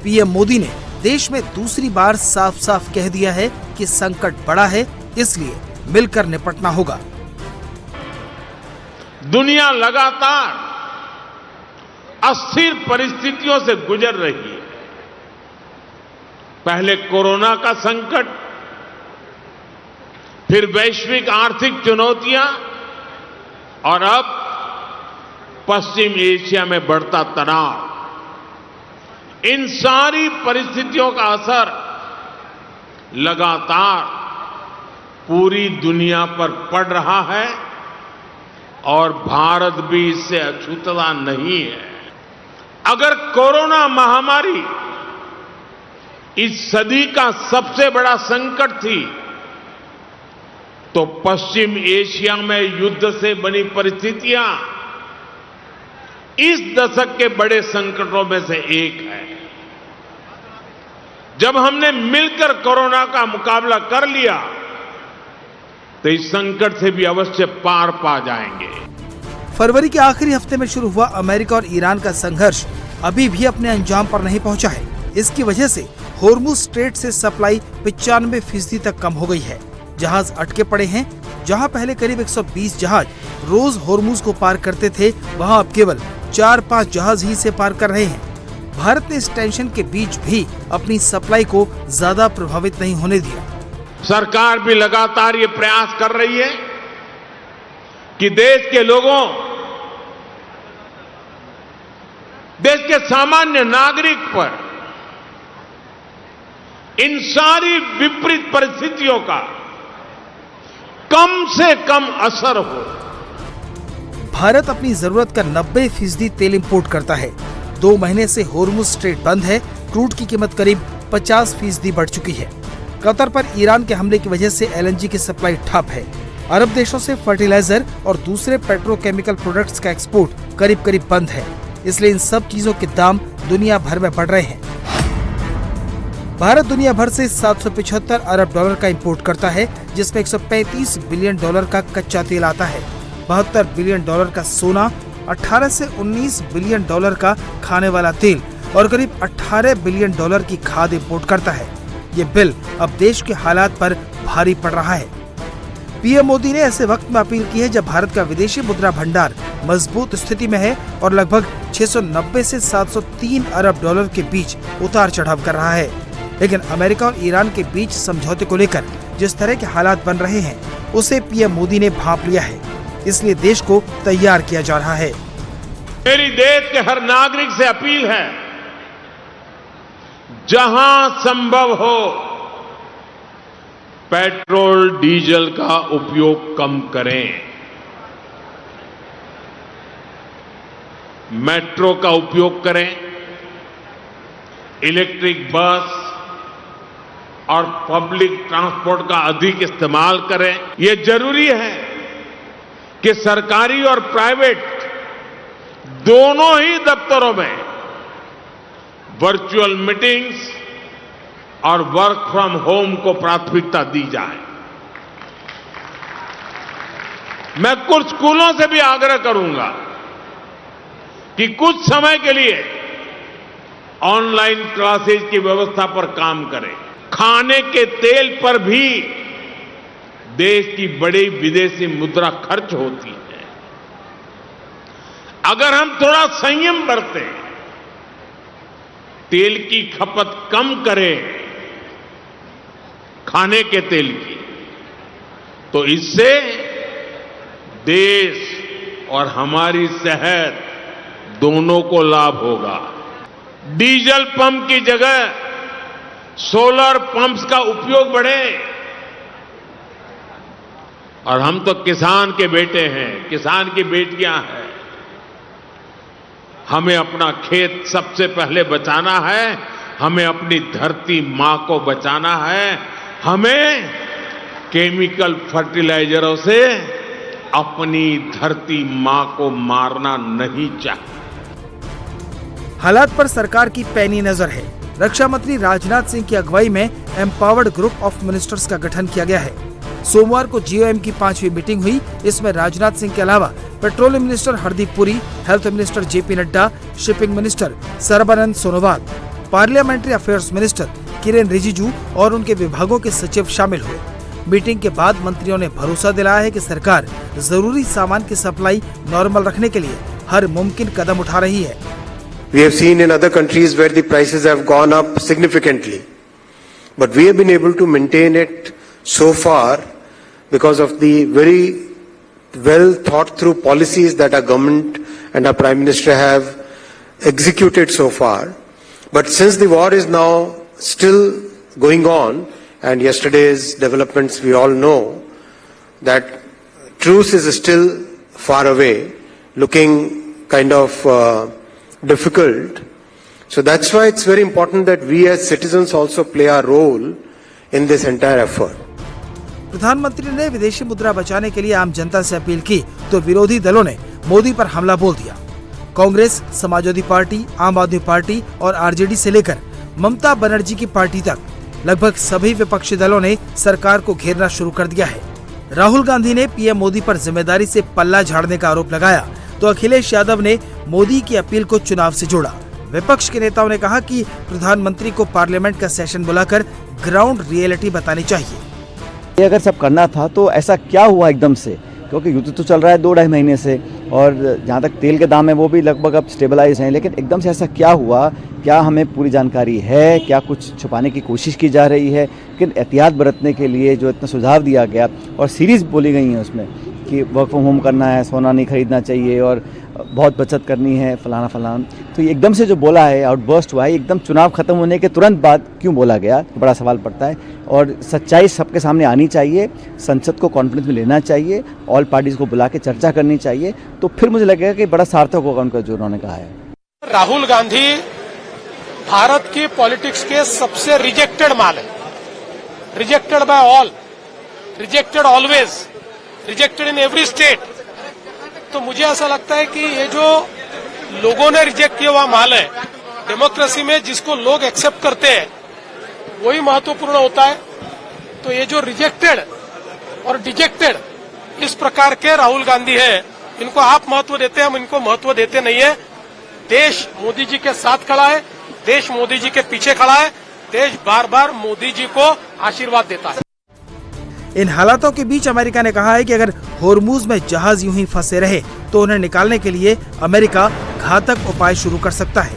PM Modi ने देश में दूसरी बार साफ साफ कह दिया है कि संकट बड़ा है, इसलिए मिलकर निपटना होगा। दुनिया लगातार अस्थिर परिस्थितियों से गुजर रही है। पहले कोरोना का संकट, फिर वैश्विक आर्थिक चुनौतियां और अब पश्चिम एशिया में बढ़ता तनाव। इन सारी परिस्थितियों का असर लगातार पूरी दुनिया पर पड़ रहा है और भारत भी इससे अछूता नहीं है। अगर कोरोना महामारी इस सदी का सबसे बड़ा संकट थी, तो पश्चिम एशिया में युद्ध से बनी परिस्थितियां इस दशक के बड़े संकटों में से एक है। जब हमने मिलकर कोरोना का मुकाबला कर लिया, तो इस संकट से भी अवश्य पार पा जाएंगे। फरवरी के आखिरी हफ्ते में शुरू हुआ अमेरिका और ईरान का संघर्ष अभी भी अपने अंजाम पर नहीं पहुंचा है। इसकी वजह से होर्मुज स्ट्रेट से सप्लाई 95% तक कम हो गई है। जहाज अटके पड़े हैं। जहां पहले करीब 120 जहाज रोज होर्मुज को पार करते थे, वहां अब केवल 4-5 जहाज ही से पार कर रहे हैं। भारत ने इस टेंशन के बीच भी अपनी सप्लाई को ज्यादा प्रभावित नहीं होने दिया। सरकार भी लगातार ये प्रयास कर रही है कि देश के लोगों, देश के सामान्य नागरिक पर इन सारी विपरीत परिस्थितियों का कम से कम असर हो। भारत अपनी जरूरत का 90% तेल इंपोर्ट करता है। 2 महीने से होर्मुज स्ट्रेट बंद है। क्रूड की कीमत करीब 50% बढ़ चुकी है। कतर पर ईरान के हमले की वजह से एलएनजी की सप्लाई ठप है। अरब देशों से फर्टिलाइजर और दूसरे पेट्रोकेमिकल प्रोडक्ट्स का एक्सपोर्ट करीब बंद है। इसलिए इन सब चीजों के दाम दुनिया भर में बढ़ रहे हैं। भारत दुनिया भर से 775 अरब डॉलर का इंपोर्ट करता है, जिसमें 135 बिलियन डॉलर का कच्चा तेल आता है, 72 बिलियन डॉलर का सोना, 18 से 19 बिलियन डॉलर का खाने वाला तेल और करीब 18 बिलियन डॉलर की खाद इंपोर्ट करता है। ये बिल अब देश के हालात पर भारी पड़ रहा है। पीएम मोदी ने ऐसे वक्त में अपील की है जब भारत का विदेशी मुद्रा भंडार मजबूत स्थिति में है और लगभग 690 से 703 अरब डॉलर के बीच उतार चढ़ाव कर रहा है। लेकिन अमेरिका और ईरान के बीच समझौते को लेकर जिस तरह के हालात बन रहे हैं, उसे पीएम मोदी ने भांप लिया है। इसलिए देश को तैयार किया जा रहा है। मेरी देश के हर नागरिक से अपील है, जहां संभव हो पेट्रोल डीजल का उपयोग कम करें। मेट्रो का उपयोग करें, इलेक्ट्रिक बस और पब्लिक ट्रांसपोर्ट का अधिक इस्तेमाल करें। यह जरूरी है कि सरकारी और प्राइवेट दोनों ही दफ्तरों में वर्चुअल मीटिंग्स और वर्क फ्रॉम होम को प्राथमिकता दी जाए। मैं कुछ स्कूलों से भी आग्रह करूंगा कि कुछ समय के लिए ऑनलाइन क्लासेज की व्यवस्था पर काम करें। खाने के तेल पर भी देश की बड़ी विदेशी मुद्रा खर्च होती है। अगर हम थोड़ा संयम बरतें, तेल की खपत कम करें, खाने के तेल की, तो इससे देश और हमारी सेहत दोनों को लाभ होगा। डीजल पंप की जगह सोलर पंप्स का उपयोग बढ़े। और हम तो किसान के बेटे हैं, किसान की बेटियां हैं। हमें अपना खेत सबसे पहले बचाना है, हमें अपनी धरती मां को बचाना है, हमें केमिकल फर्टिलाइजरों से अपनी धरती मां को मारना नहीं चाहिए। हालात पर सरकार की पैनी नजर है। रक्षा मंत्री राजनाथ सिंह की अगुवाई में एम्पावर्ड ग्रुप ऑफ मिनिस्टर्स का गठन किया गया है। सोमवार को जीओएम की 5वीं मीटिंग हुई। इसमें राजनाथ सिंह के अलावा petroleum minister Hardeep Puri, health minister JP Nadda, shipping minister Sarbananda Sonowal, parliamentary affairs minister Kiren Rijiju और उनके विभागों के सचिव शामिल हुए। मीटिंग के बाद मंत्रियों ने भरोसा दिलाया है कि सरकार जरूरी सामान की सप्लाई नॉर्मल रखने के लिए हर मुमकिन कदम उठा रही है। We have seen in other countries where the prices have gone up significantly, but we have been able to maintain it so far because of the very well thought through policies that our government and our Prime Minister have executed so far. But since the war is now still going on, and yesterday's developments we all know that truce is still far away, looking kind of difficult. So that's why it's very important that we as citizens also play our role in this entire effort. प्रधानमंत्री ने विदेशी मुद्रा बचाने के लिए आम जनता से appeal की तो विरोधी दलों ने मोदी पर हमला बोल दिया। कांग्रेस, समाजवादी पार्टी, आम आदमी पार्टी और आरजेडी से लेकर ममता बनर्जी की पार्टी तक लगभग सभी विपक्षी दलों ने सरकार को घेरना शुरू कर दिया है। राहुल गांधी ने पीएम मोदी पर जिम्मेदारी से पल्ला झाड़ने का आरोप लगाया तो अखिलेश यादव ने मोदी की अपील को चुनाव से जोड़ा। विपक्ष के नेताओं ने कहा कि प्रधानमंत्री को पार्लियामेंट का सेशन बुलाकर ग्राउंड रियलिटी बतानी चाहिए। ये अगर सब करना था तो ऐसा क्या हुआ एकदम से, क्योंकि युद्ध तो चल रहा है 2-2.5 महीने से और जहाँ तक तेल के दाम है वो भी लगभग अब स्टेबलाइज हैं, लेकिन एकदम से ऐसा क्या हुआ, क्या हमें पूरी जानकारी है, क्या कुछ छुपाने की कोशिश की जा रही है। लेकिन एहतियात बरतने के लिए जो इतना सुझाव दिया गया और सीरीज बोली गई है उसमें कि वर्क फ्रॉम होम करना है, सोना नहीं खरीदना चाहिए और बहुत बचत करनी है, फलाना फलाना, तो ये एकदम से जो बोला है, आउटबर्स्ट हुआ है, एकदम चुनाव खत्म होने के तुरंत बाद क्यों बोला गया, बड़ा सवाल पड़ता है। और सच्चाई सबके सामने आनी चाहिए, संसद को कॉन्फ्रेंस में लेना चाहिए, ऑल पार्टीज को बुला के चर्चा करनी चाहिए, तो फिर मुझे लगेगा कि बड़ा सार्थक होगा उनका जो उन्होंने कहा है। राहुल गांधी भारत की पॉलिटिक्स के सबसे रिजेक्टेड माल है, rejected by all, rejected always, rejected in every state. तो मुझे ऐसा लगता है कि ये जो लोगों ने रिजेक्ट किया हुआ माल है, डेमोक्रेसी में जिसको लोग एक्सेप्ट करते हैं वही महत्वपूर्ण होता है। तो ये जो रिजेक्टेड और डिजेक्टेड इस प्रकार के राहुल गांधी है, इनको आप महत्व देते हैं, हम इनको महत्व देते नहीं है। देश मोदी जी के साथ खड़ा है, देश मोदी जी के पीछे खड़ा है, देश बार बार मोदी जी को आशीर्वाद देता है। इन हालातों के बीच अमेरिका ने कहा है कि अगर होर्मुज में जहाज यूं ही फंसे रहे तो उन्हें निकालने के लिए अमेरिका घातक उपाय शुरू कर सकता है।